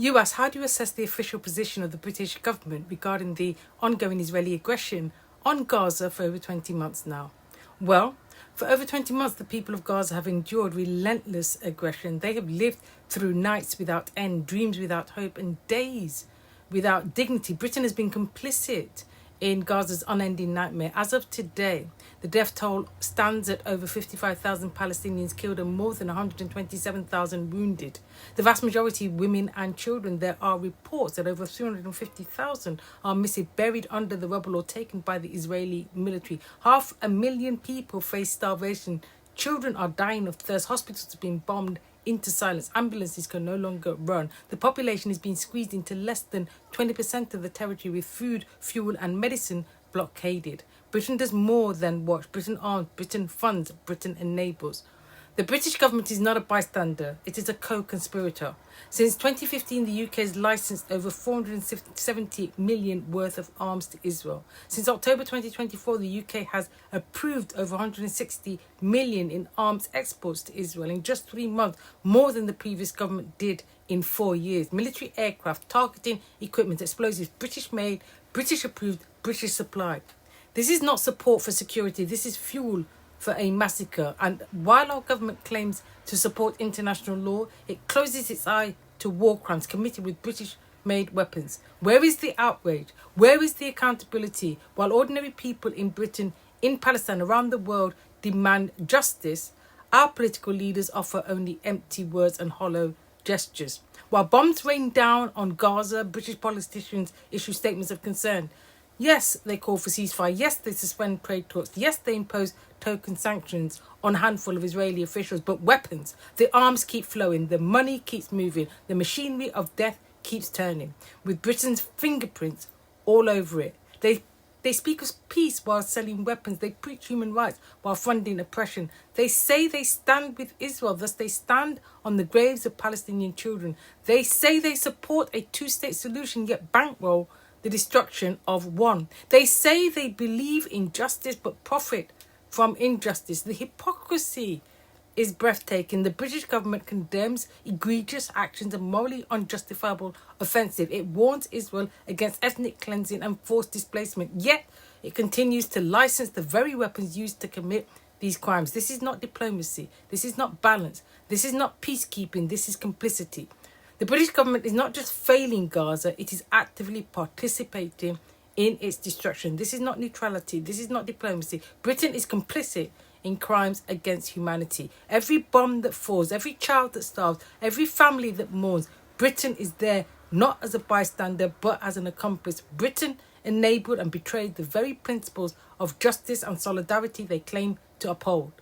US, how do you assess the official position of the British government regarding the ongoing Israeli aggression on Gaza for over 20 months now? Well, for over 20 months, the people of Gaza have endured relentless aggression. They have lived through nights without end, dreams without hope, and days without dignity. Britain has been complicit in Gaza's unending nightmare. As of today, the death toll stands at over 55,000 Palestinians killed and more than 127,000 wounded. The vast majority women and children. There are reports that over 350,000 are missing, buried under the rubble or taken by the Israeli military. 500,000 people face starvation. Children are dying of thirst. Hospitals are being bombed into silence. Ambulances can no longer run. The population is being squeezed into less than 20% of the territory, with food, fuel and medicine blockaded. Britain does more than watch. Britain arms, Britain funds, Britain enables. The British government is not a bystander, it is a co-conspirator. Since 2015, the UK has licensed over 470 million worth of arms to Israel. Since October 2024, the UK has approved over 160 million in arms exports to Israel in just 3 months, more than the previous government did in 4 years. Military aircraft, targeting equipment, explosives, British made, British approved, British supplied. This is not support for security, this is fuel for a massacre. And while our government claims to support international law, it closes its eye to war crimes committed with British-made weapons. Where is the outrage? Where is the accountability? While ordinary people in Britain, in Palestine, around the world demand justice, our political leaders offer only empty words and hollow gestures. While bombs rain down on Gaza, British politicians issue statements of concern. Yes, they call for ceasefire. Yes, they suspend trade talks. Yes, they impose token sanctions on a handful of Israeli officials. But weapons, the arms keep flowing, the money keeps moving, the machinery of death keeps turning, with Britain's fingerprints all over it. They speak of peace while selling weapons. They preach human rights while funding oppression. They say they stand with Israel, thus they stand on the graves of Palestinian children. They say they support a two-state solution, yet bankroll the destruction of one. They say they believe in justice but profit from injustice. The hypocrisy is breathtaking. The British government condemns egregious actions and morally unjustifiable offensive. It warns Israel against ethnic cleansing and forced displacement, yet it continues to license the very weapons used to commit these crimes. This is not diplomacy. This is not balance. This is not peacekeeping. This is complicity. The British government is not just failing Gaza, it is actively participating in its destruction. This is not neutrality. This is not diplomacy. Britain is complicit in crimes against humanity. Every bomb that falls, every child that starves, every family that mourns, Britain is there not as a bystander but as an accomplice. Britain enabled and betrayed the very principles of justice and solidarity they claim to uphold.